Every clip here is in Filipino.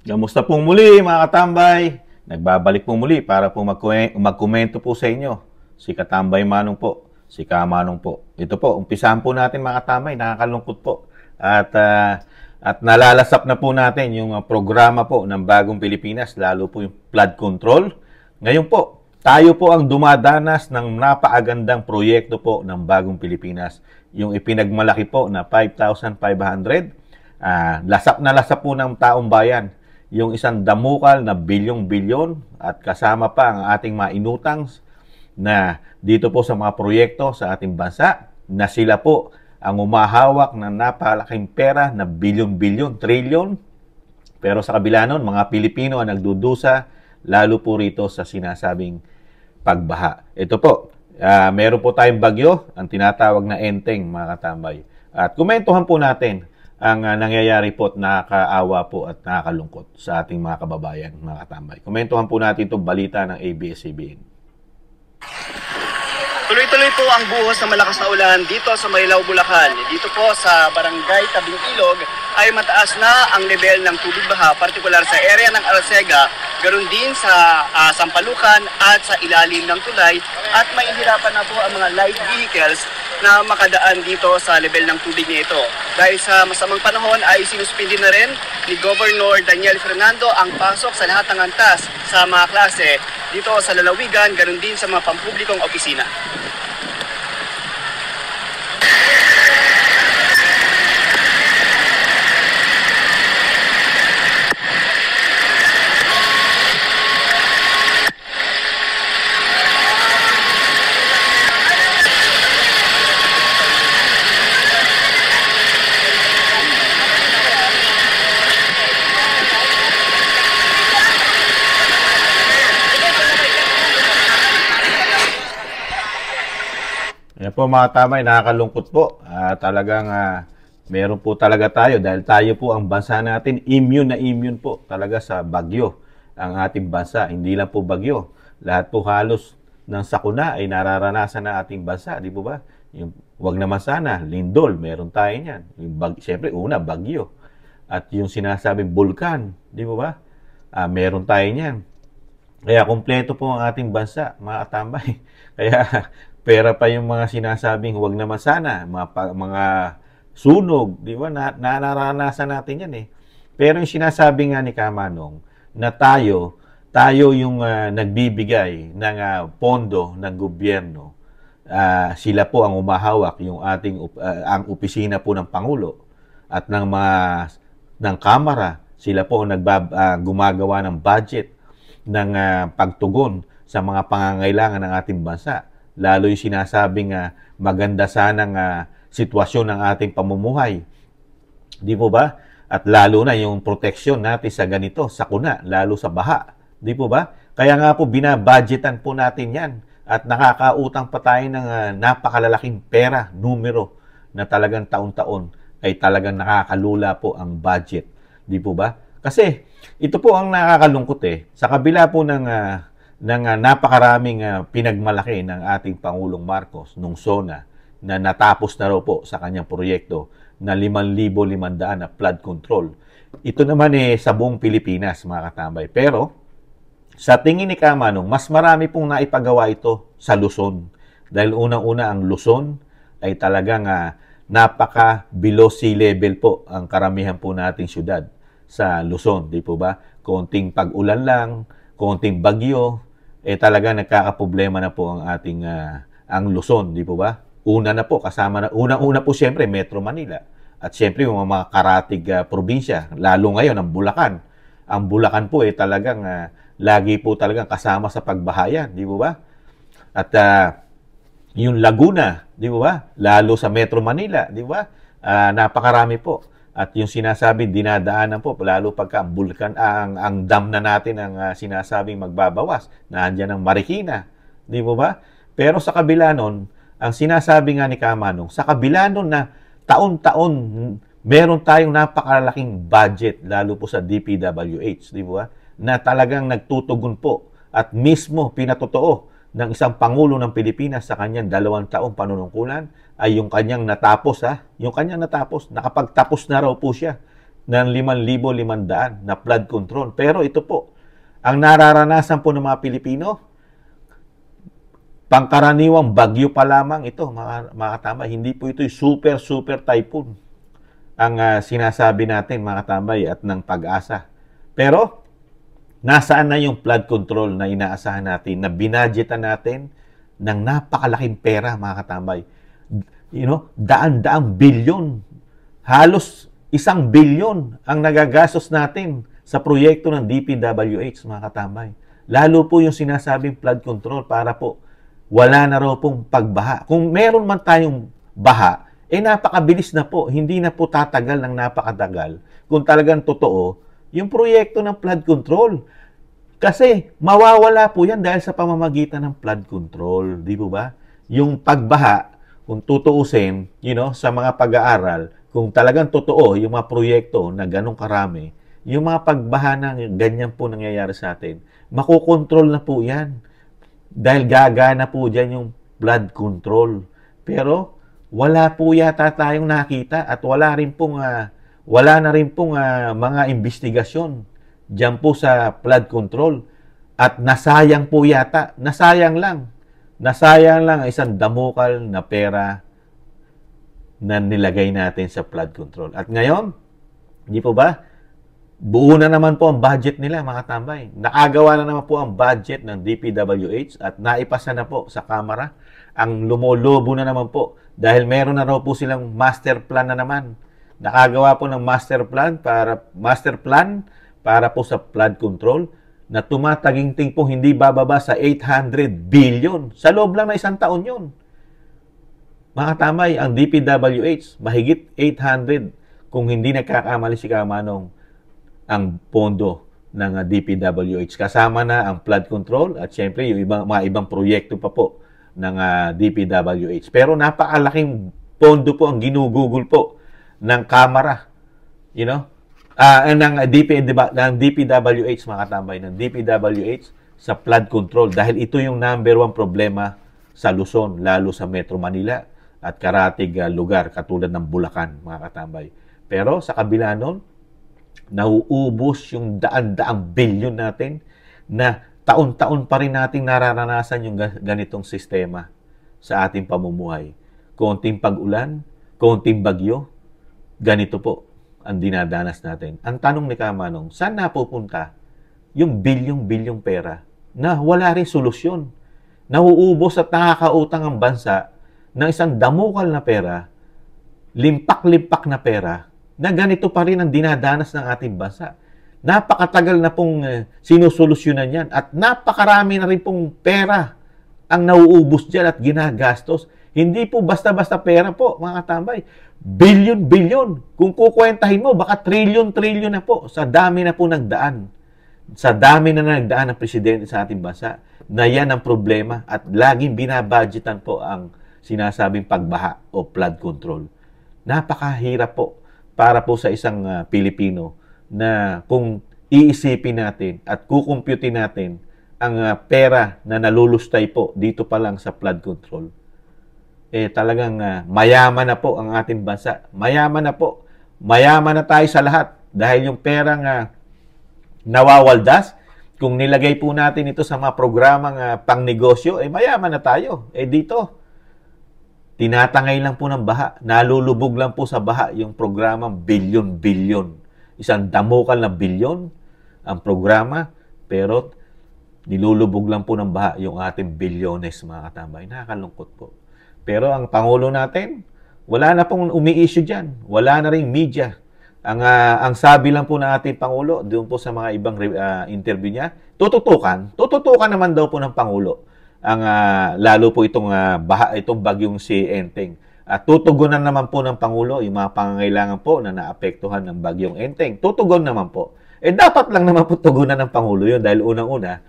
Kamusta pong muli mga katambay? Nagbabalik po muli para po magkomento po sa inyo. Si Katambay Manong po, si Kamanong po. Ito po, umpisahan po natin mga katambay, nakakalungkot po. At nalalasap na po natin yung programa po ng Bagong Pilipinas, lalo po yung flood control. Ngayon po, tayo po ang dumadanas ng napakagandang proyekto po ng Bagong Pilipinas. Yung ipinagmalaki po na 5,500. Lasap na lasap po ng taong bayan yung isang damukal na bilyong-bilyon at kasama pa ang ating mga inutang na dito po sa mga proyekto sa ating bansa na sila po ang umahawak ng napakalaking pera na bilyon-bilyon, trilyon. Pero sa kabila nun, mga Pilipino ang nagdudusa lalo po rito sa sinasabing pagbaha. Ito po, meron po tayong bagyo, ang tinatawag na Enteng, mga katambay. At komentuhan po natin ang nangyayari po at nakakaawa po at nakakalungkot sa ating mga kababayan, mga katambay. Komentuhan po natin itong balita ng ABS-CBN. Tuloy-tuloy po ang buhos ng malakas na ulan dito sa Marilao, Bulacan. Dito po sa Barangay Tabing Ilog ay mataas na ang level ng tubig baha, partikular sa area ng Arcega, ganoon din sa Sampalucan at sa ilalim ng tulay, at mahihirapan na po ang mga light vehicles na makadaan dito sa level ng tubig nito. Dahil sa masamang panahon ay sinuspindi na rin ni Governor Daniel Fernando ang pasok sa lahat ng antas sa mga klase dito sa lalawigan, ganoon din sa mga pampublikong opisina. Yan po mga tamay, nakakalungkot po. Talagang meron po talaga tayo dahil tayo po ang bansa natin, immune na immune po talaga sa bagyo ang ating bansa. Hindi lang po bagyo, lahat po halos ng sakuna ay nararanasan na ating bansa, di po ba? Yung, wag naman sana, lindol, meron tayo niyan. Siyempre, una, bagyo. At yung sinasabing bulkan, di po ba? Meron tayo niyan. Kaya kumpleto po ang ating bansa, mga katambay. Kaya pera pa yung mga sinasabing huwag naman sana, mga sunog, di ba? Nararanasan natin yan eh. Pero yung sinasabi nga ni Kamanong na tayo yung nagbibigay ng pondo ng gobyerno. Sila po ang umahawak yung ang opisina po ng Pangulo at ng Kamara. Sila po ang gumagawa ng budget ng pagtugon sa mga pangangailangan ng ating bansa. Lalo yung sinasabing maganda sanang sitwasyon ng ating pamumuhay. Di po ba? At lalo na yung proteksyon natin sa ganito, sakuna, lalo sa baha. Di po ba? Kaya nga po binabudgetan po natin yan. At nakakautang pa tayo ng napakalalaking pera, numero, na talagang taon-taon ay talagang nakakalula po ang budget. Di po ba? Kasi ito po ang nakakalungkot eh. Sa kabila po ng napakaraming pinagmalaki ng ating Pangulong Marcos nung SONA na natapos na raw po sa kanyang proyekto na 5,500 na flood control. Ito naman sa buong Pilipinas, mga katambay. Pero sa tingin ni Kamanong, mas marami pong naipagawa ito sa Luzon. Dahil unang-una ang Luzon ay talagang napaka below sea level po ang karamihan po nating syudad sa Luzon, di po ba? Konting pag-ulan lang, konting bagyo, talaga nagkakaproblema na po ang ating ang Luzon, di po ba? Unang-una po siyempre Metro Manila. At siyempre yung mga karatig probinsya, lalo ngayon ang Bulacan. Ang Bulacan po talagang lagi po talagang kasama sa pagbahayan, di po ba? At yung Laguna, di po ba? Lalo sa Metro Manila, di ba? Napakarami po. At yung sinasabi, dinadaanan po, lalo pagka ang bulkan, ang dam na natin ang sinasabing magbabawas. Nandiyan ang Marikina. Di po ba? Pero sa kabila nun, ang sinasabi nga ni Kamanong, sa kabila nun na taon-taon, meron tayong napakalaking budget, lalo po sa DPWH, di po ba? Na talagang nagtutugon po at mismo pinatotoo ng isang Pangulo ng Pilipinas sa kanyang 2 taong panunungkulan ay yung kanyang natapos, yung kanyang natapos, nakapagtapos na raw po siya ng 5,500 na flood control. Pero ito po, ang nararanasan po ng mga Pilipino, pangkaraniwang bagyo pa lamang ito, mga katambay. Hindi po ito super typhoon ang sinasabi natin, mga katambay, at ng Pag-asa. Pero, nasaan na yung flood control na inaasahan natin, na binadgetan natin ng napakalaking pera, mga katambay. Daan-daang bilyon, halos 1 bilyon ang nagagastos natin sa proyekto ng DPWH, mga katambay. Lalo po yung sinasabing flood control para po wala na raw pong pagbaha. Kung meron man tayong baha, napakabilis na po. Hindi na po tatagal ng napakatagal. Kung talagang totoo, yung proyekto ng flood control. Kasi mawawala po yan dahil sa pamamagitan ng flood control. Di po ba? Yung pagbaha, kung tutuusin, sa mga pag-aaral, kung talagang totoo yung mga proyekto na ganong karami, yung mga pagbaha na ganyan po nangyayari sa atin, makokontrol na po yan. Dahil gagana po dyan yung blood control. Pero wala po yata tayong nakita at wala na rin pong mga investigasyon dyan po sa flood control. At nasayang po yata, nasayang lang isang damukal na pera na nilagay natin sa flood control. At ngayon, di po ba? Buo na naman po ang budget nila, mga tambay. Nakagawa na naman po ang budget ng DPWH at naipasa na po sa Kamara. Ang lumolobo na naman po dahil meron na raw po silang master plan na naman. Nakagawa po ng master plan para po sa flood control na tumataginting po hindi bababa sa 800 billion. Sa loob lang na isang taon yun. Mga tambay, ang DPWH, mahigit 800 kung hindi nagkakamali si Kamanong ang pondo ng DPWH. Kasama na ang flood control at syempre yung mga ibang proyekto pa po ng DPWH. Pero napakalaking pondo po ang ginugugol po ng Kamara. Ng DPWH, mga katambay, ng DPWH sa flood control. Dahil ito yung number 1 problema sa Luzon, lalo sa Metro Manila at karatig lugar katulad ng Bulacan, mga katambay. Pero sa kabila nun, nauubos yung daan-daang bilyon natin na taon-taon pa rin nating nararanasan yung ganitong sistema sa ating pamumuhay. Konting pag-ulan, konting bagyo, ganito po ang dinadanas natin. Ang tanong ni Kamanong, saan napupunta yung bilyong-bilyong pera na wala rin solusyon? Nauubos at nakakautang ang bansa ng isang damukal na pera, limpak-limpak na pera, na ganito pa rin ang dinadanas ng ating bansa. Napakatagal na pong sinusolusyonan yan at napakarami na rin pong pera ang nauubos dyan at ginagastos. Hindi po basta-basta pera po, mga katambay. Bilyon-bilyon. Kung kukwentahin mo, baka trilyon-trilyon na po sa dami na po nagdaan. Sa dami na nagdaan ng presidente sa ating bansa, na yan ang problema at laging binabudgetan po ang sinasabing pagbaha o flood control. Napakahirap po para po sa isang Pilipino na kung iisipin natin at kukumputin natin ang pera na nalulustay po dito pa lang sa flood control, talagang mayaman na po ang ating bansa. Mayaman na po. Mayaman na tayo sa lahat dahil yung perang nawawaldas, kung nilagay po natin ito sa mga programang pangnegosyo, mayaman na tayo. Dito, tinatangay lang po ng baha. Nalulubog lang po sa baha yung programang bilyon-bilyon. Isang damukal na bilyon ang programa, pero nilulubog lang po ng baha yung ating bilyones, mga katambay. Nakakalungkot po. Pero ang Pangulo natin, wala na pong umi-issue dyan. Wala na rin media. Ang sabi lang po ng ating Pangulo, doon po sa mga ibang interview niya, tututukan naman daw po ng Pangulo lalo po itong bagyong si Enteng. Tutugunan naman po ng Pangulo yung mga pangangailangan po na naapektuhan ng bagyong Enteng. Tutugon naman po. Dapat lang naman po tugunan ng Pangulo yun dahil unang-una,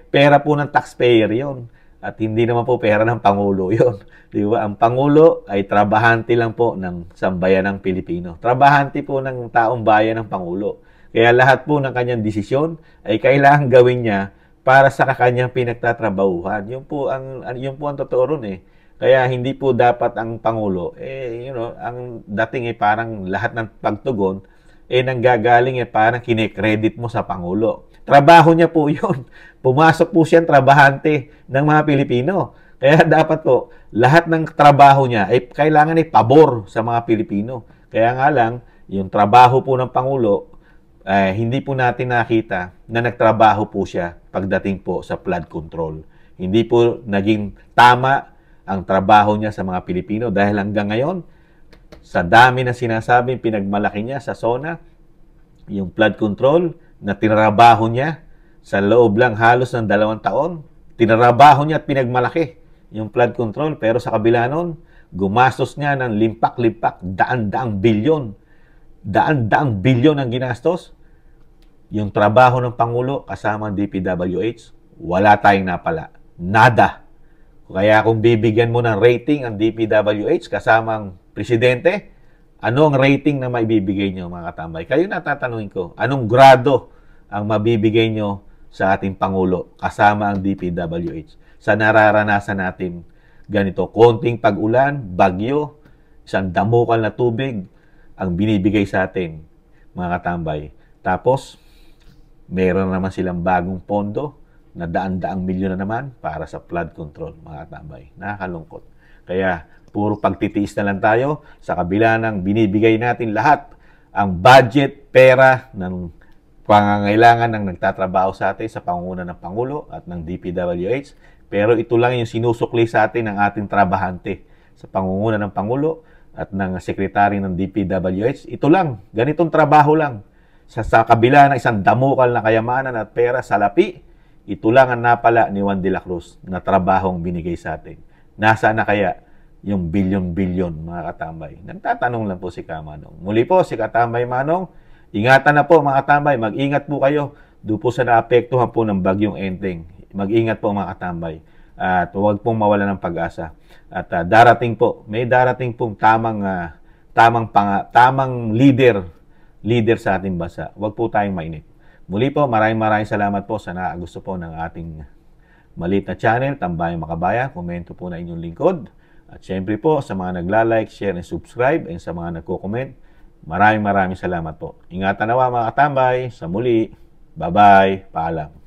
pera po ng taxpayer yun. At hindi naman po pera ng Pangulo yun. Di ba? Ang Pangulo ay trabahante lang po ng sambayanang Pilipino. Trabahante po ng taong bayan ng Pangulo. Kaya lahat po ng kanyang desisyon ay kailangan gawin niya para sa kanyang pinagtatrabahuhan. Yun po ang totoo ron Kaya hindi po dapat ang Pangulo, ang dating parang lahat ng pagtugon nanggagaling parang kinikredit mo sa Pangulo. Trabaho niya po yun. Pumasok po siyang trabahante ng mga Pilipino. Kaya dapat po, lahat ng trabaho niya ay kailangan pabor sa mga Pilipino. Kaya nga lang, yung trabaho po ng Pangulo, hindi po natin nakita na nagtrabaho po siya pagdating po sa flood control. Hindi po naging tama ang trabaho niya sa mga Pilipino dahil hanggang ngayon, sa dami na sinasabing pinagmalaki niya sa SONA, yung flood control na tinrabaho niya sa loob lang halos ng 2 taon, tinrabaho niya at pinagmalaki yung flood control. Pero sa kabila nun, gumastos niya ng limpak-limpak, daan-daang bilyon. Daan-daang bilyon ang ginastos. Yung trabaho ng Pangulo kasama ang DPWH, wala tayong napala. Nada. Kaya kung bibigyan mo ng rating ang DPWH kasama ang Presidente, ano ang rating na maibibigay nyo, mga katambay? Kayo natatanungin ko, anong grado ang mabibigay nyo sa ating Pangulo kasama ang DPWH? Sa nararanasan natin ganito, konting pag-ulan, bagyo, isang damukal na tubig ang binibigay sa atin, mga katambay. Tapos, meron naman silang bagong pondo na daan-daang milyon na naman para sa flood control, mga katambay. Nakakalungkot. Kaya, puro pagtitiis na lang tayo sa kabila ng binibigay natin lahat ang budget, pera ng pangangailangan ng nagtatrabaho sa atin sa pangunguna ng Pangulo at ng DPWH. Pero ito lang yung sinusukli sa atin ng ating trabahante sa pangunguna ng Pangulo at ng Sekretary ng DPWH. Ito lang, ganitong trabaho lang. Sa kabila ng isang damukal na kayamanan at pera sa lapi, ito lang ang napala ni Juan de la Cruz na trabahong binigay sa atin. Nasaan na kaya yung bilyon-bilyon, mga katambay? Nagtatanong lang po si Kamanong. Muli po, si Katambay Manong, ingatan na po, mga katambay. Mag-ingat po kayo doon po sa naapektuhan po ng bagyong Enteng. Mag-ingat po, mga katambay. At huwag pong mawala ng pag-asa. At darating po, may darating pong tamang leader sa ating bansa. Huwag po tayong mainit. Muli po, maraming salamat po sa gusto po ng ating maliit na channel, Tambayang Makabayan. Komento po na inyong lingkod. At syempre po, sa mga nagla-like, share, and subscribe, and sa mga nagko-comment, maraming salamat po. Ingatan nawa, mga katambay. Sa muli. Bye-bye. Paalam.